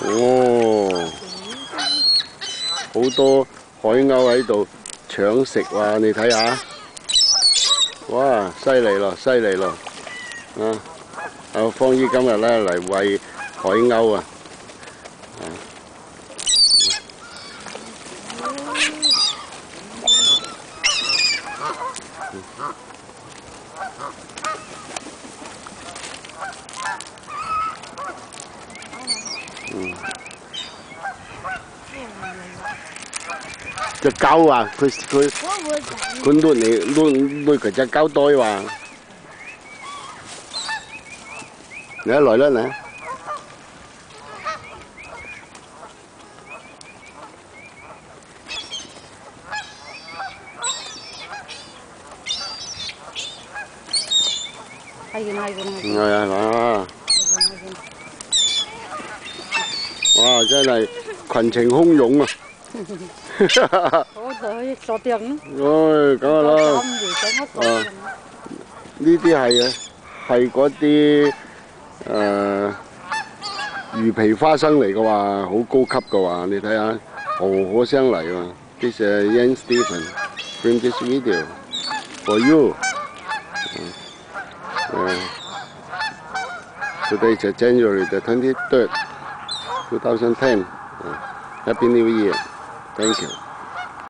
哦，好多海鷗喺度搶食喎，你睇下，哇，犀利咯，犀利咯，方姨今日咧嚟餵海鷗啊！ 隻狗啊，佢攣佢隻狗袋話，你一來啦你。係啊，哇！真係群情洶湧啊！我哋坐定咯。唉，梗係啦。呢啲係嗰啲魚皮花生嚟嘅話，好高級嘅話，你睇下，好聲嚟喎。This is Ian Stephen from this video for you. Today is January the 23rd, 2010. Happy New Year. Thank you.